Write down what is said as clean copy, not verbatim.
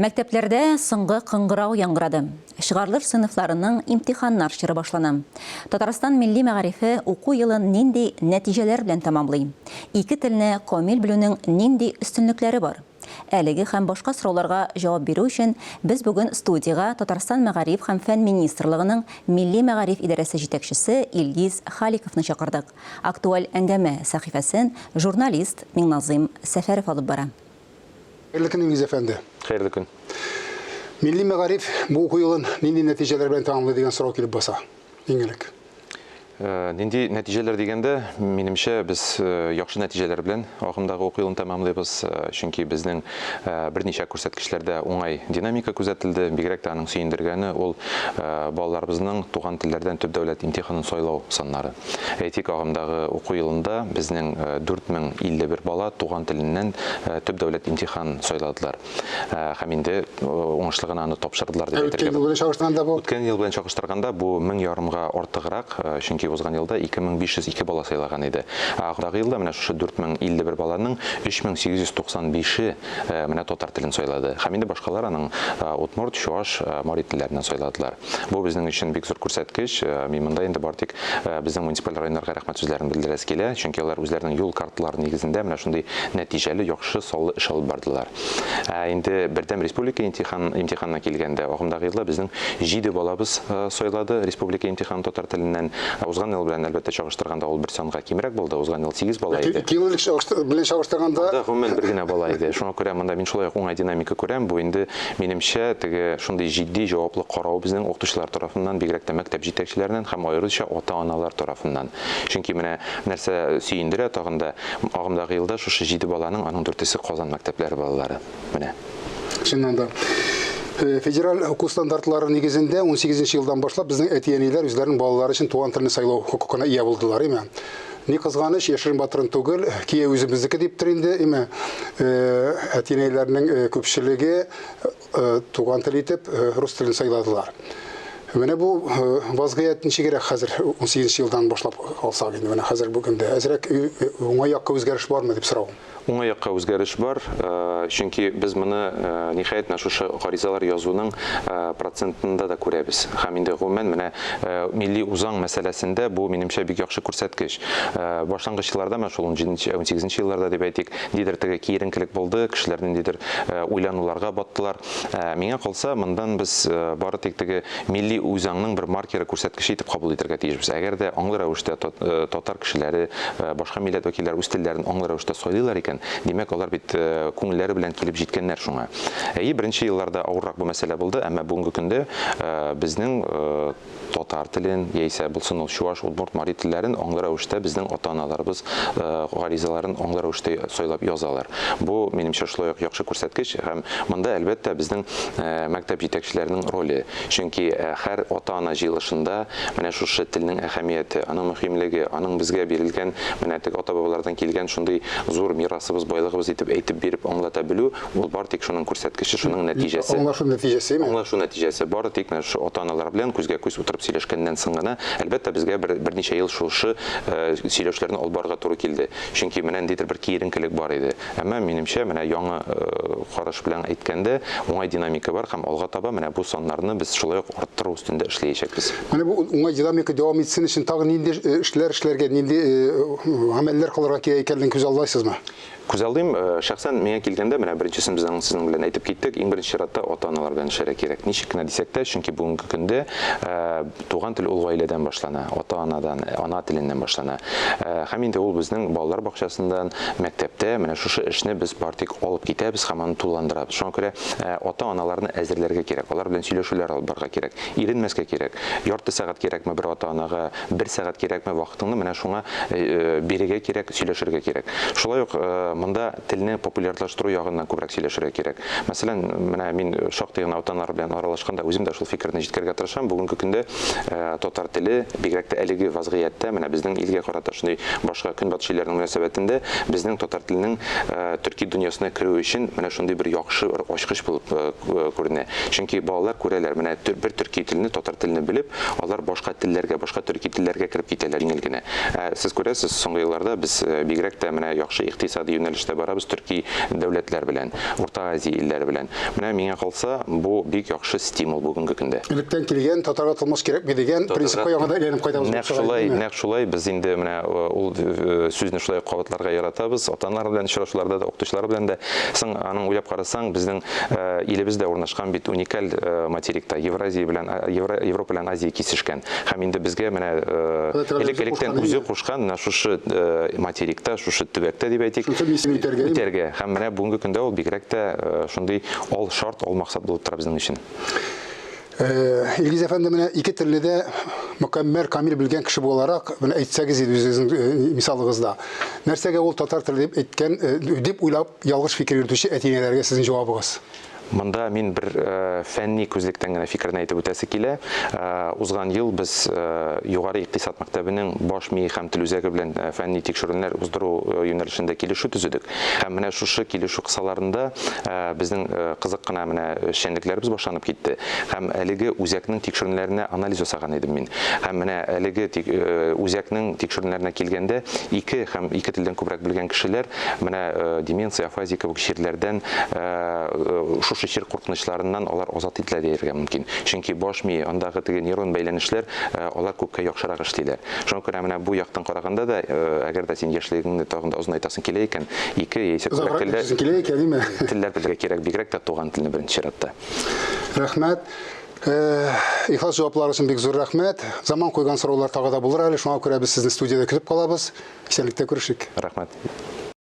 Мәктәпләрдә соңгы кыңгырау яңгырады. Шыгарлыш сыйныфларының имтиханнар чоры башлана. Татарстан милли мәгарифе уку елын нинди нәтиҗәләр белән тәмамлый? Ике телне камил белүнең нинди өстенлекләре бар? Әлеге һәм башка сорауларга җавап бирү өчен без бүген студияга Татарстан мәгариф һәм фән министрлыгының милли мәгариф идарәсе җитәкчесе Илгиз Халиковны чакырдык. Актуаль әңгәмә сәхифәсен журналист Миңназыйм Сәфәров алып бара. Хәерле көн, Илгиз әфәнде. Хәерле көн. Милли мәгариф бу уку елын нинди нәтиҗәләр белән тәмамлый дигән сорау килеп баса. Иң элек. Нинди нәтиҗәләр дигәндә, минемчә без яхшы нәтиҗәләр белән агымдагы уку елын тәмамлыйбыз, чөнки безнең берничә күрсәткечләрдә уңай динамика күзәтелде. Бигрәк тә аның сөендергәне ул балаларыбызның туган телләрдән төп дәүләт имтиханын сайлау саннары. Әйтик, агымдагы уку елында безнең 4051 бала туган теленнән төп дәүләт имтихан сайладылар. Һәм инде уңышлы гына аны тапшырдылар дип әйтергә була. Үткән ел белән чагыштырганда бу 1000 артыграк, чөнки узган елда 2502 бала сайлаган иде. Агымдагы елда менә шушы 4051 баланың 3895-е менә татар телен сайлады. Һәм инде башкалар аның удмурт, чуаш, мари телләреннән сайладылар. Бу безнең өчен бик зур күрсәткеч. Мин монда инде бартик безнең муниципаль районнарга рәхмәт сүзләрен белдерәс килә, чөнки алар үзләренең юл карталары нигезендә менә шундый нәтиҗәле, яхшы, саллы эш алып бардылар. Инде бердәм республика имтиханына килгәндә, агымдагы елда безнең 7 балабыз сайлады республика имтиханы татар теленнән. Узган ел белән әлбәттә чагыштырганда ул бер санга кимрәк булды. Узган ел 8 бала иде. 2 ел белән чагыштырганда гомумән бер генә бала иде. Шуңа күрә монда мин шулай уңай динамика күрәм. Бу инде минемчә теге шундый җитди җаваплы карау безнең укытучылар тарафыннан, бигрәк тә мәктәп җитәкчеләреннән һәм аеруча ата-аналар тарафыннан. Чөнки менә нәрсә сөендерә тагында, агымдагы елда шушы 7 баланың аның 4-се Казан мәктәпләре балалары. Менә. Чыннан да федераль уку стандартлары нигезендә 18 елдан башлап безнең әти-әниләр үзләренең балалары өчен туган телне сайлау хокукына ия булдылар, име. Ни кызганыч, яшерен батырын түгел, кие үзебезнеке диптер инде, име. Әти-әниләрнең күпчелеге туган тел итеп рус телен сайладылар. Менә бу вазгыять ничегрәк хәзер 18 елдан башлап алсак инде, менә хәзер бүгендә әзрәк уңай якка үзгәреш бармы дип сорау. Уңай якка үзгәреш бар, чөнки без моны ниһаять шушы гаризалар язуның процентында да күрәбез. Һәм инде гомумән менә милли узаң мәсьәләсендә бу минемчә бик яхшы күрсәткеч. Башлангыч елларда, менә шул 17-18 елларда дип әйтик, дидер теге киеренкелек булды, кешеләрнең дидер уйлануларга баттылар. Миңа калса, мондан без бары тик теге милли үзаңның бер маркеры күрсәткече итеп кабул итәргә тиешбез. Әгәр дә аңлы рәвештә татар кешеләре, башка милләт вәкилләре үз телләрен аңлы рәвештә сайлыйлар икән, димәк алар бит күңелләре белән килеп җиткәннәр шуңа. Беренче елларда авыррак бу мәсьәлә булды, әмма бүгенге көндә безнең татар телен, яисә булсын ул чуаш, удмурт, мари телләрен аңлы рәвештә безнең ата-аналарыбыз гаризаларын аңлы рәвештә сайлап язалар. Бу минемчә шулай ук яхшы күрсәткеч һәм монда әлбәттә безнең мәктәп җитәкчеләренең роле. Чөнки һәр ата-ана җыелышында менә шушы телнең әһәмияте, аның мөһимлеге, аның безгә бирелгән менә теге ата-бабалардан килгән шундый зур мирасыбыз, байлыгыбыз итеп әйтеп биреп аңлата белү, ул бары тик шуның күрсәткече, шуның нәтиҗәсе. Аңлашу нәтиҗәсе. Аңлашу нәтиҗәсе. Бары тик менә шу ата-аналар белән күзгә-күз утырып сөйләшкәннән соң гына, әлбәттә безгә берничә ел шушы сөйләшләрне алып барырга туры килде. Чөнки менә дидер бер киеренкелек бар иде. Әмма минемчә менә яңа караш белән әйткәндә уңай динамика бар һәм алга таба менә бу саннарны без шулай ук арттыру өстендә эшләячәкбез. Менә бу уңай динамика дәвам итсен өчен тагы нинди эшләргә, нинди гамәлләр кылырга кирәк икәнлеген күз алдайсызмы? Күз алдым, шәхсән миңа килгәндә менә беренчесен без сезнең белән әйтеп киттек, иң беренче чиратта ата-аналар белән эшләргә кирәк. Ничек кенә дисәк тә, чөнки бүгенге көндә туган тел ул гаиләдән башлана, ата-анадан, ана теленнән башлана. Һәм инде ул безнең балалар бакчасыннан, мәктәптә менә шушы эшне без бартик алып китәбез һәм аны тулыландырабыз. Шуңа күрә ата-аналарны әзерләргә кирәк, алар белән сөйләшүләр алып барырга кирәк, иренмәскә кирәк. Ярты сәгать кирәкме бер ата-анага, 1 сәгать кирәкме вакытыңны менә шуңа бирергә кирәк, сөйләшергә кирәк. Шулай ук монда телне популярлаштыру ягыннан күбрәк сөйләшергә кирәк. Мәсәлән, менә мин шактый гына ата-аналар белән аралашканда үзем дә шул фикерне җиткәргә тырышам. Бүгенге көндә татар теле, бигрәк тә әлеге вазгыятьтә, менә безнең илгә карата шундый башка көнбатыш илләрнең мөнәсәбәтендә безнең татар теленең төрки дөньясына керү өчен менә шундый бер яхшы ачкыч булып күренә. Чөнки балалар күрәләр, менә бер төрки телене, татар телене белеп, алар башка телләргә, башка төрки телләргә кереп китәләр иңел генә. Сез күрәсез, соңгы елларда без бигрәк тә менә яхшы икътисади юнәлештә барабыз төрки дәүләтләр белән, Урта Азия илләре белән. Менә миңа калса, бу бик яхшы стимул бүгенге көндә. Электән килгән татарга тормыш кирәк дигән принципка яңадан әйләнеп кайтабыз. Нәкъ шулай без инде менә ул сүзне шулай кабатларга яратабыз. Ата-аналар белән очрашуларда да, укытучылар белән дә. Соң аның уйлап карасаң, безнең илебездә урнашкан бит уникаль материкта Евразия белән Европа белән Азия кисешкән. Һәм инде безгә менә электән үзе кушкан менә шушы материкта, шушы төбәктә дип әйтик, үтәргә. Һәм менә бүгенге көндә ул бигрәк тә шундый ал шарт, ал максат булып тора безнең өчен. Илгиз әфәнде, менә ике телне дә мөкәммәл, камил белгән кеше буларак, менә әйтсәгез иде үзегезнең мисалыгызда. Нәрсәгә ул татар теле дип әйткән, дип уйлап ялгыш фикер йөртүче әтинәләргә сезнең җавабыгыз? Монда мин бер фәнни күзлектән генә фикерне әйтеп үтәсе килә. Узган ел без югары икътисад мәктәбенең баш мие һәм тел үзәге белән фәнни тикшерүләр уздыру юнәлешендә килешү төзедек. Һәм менә шушы килешү кысаларында безнең кызык кына менә эшчәнлекләребез башланып китте. Һәм әлеге үзәкнең тикшерүләренә анализ ясаган идем мин. Һәм менә әлеге үзәкнең тикшерүләренә килгәндә ике телдән күбрәк белгән кешеләр менә деменция, афазия кебек чирләрдән шир куркынычларыннан алар азат ителә дияргә мөмкин. Чөнки баш мие, андагы теге нейрон бәйләнешләр алар күпкә яхшырак эшлиләр. Шуңа күрә менә бу яктан караганда да, әгәр дә син яшьлегеңне тагын да озынайтасың килә икән, ике яисә күбрәк телләр белергә кирәк, бигрәк тә туган телне беренче чиратта. Рәхмәт. Ихлас җаваплары өчен бик зур рәхмәт. Заман куйган сораулар тагы да булыр әле. Шуңа күрә без сезне студиядә көтеп калабыз. Исәнлектә күрешик. Рәхмәт.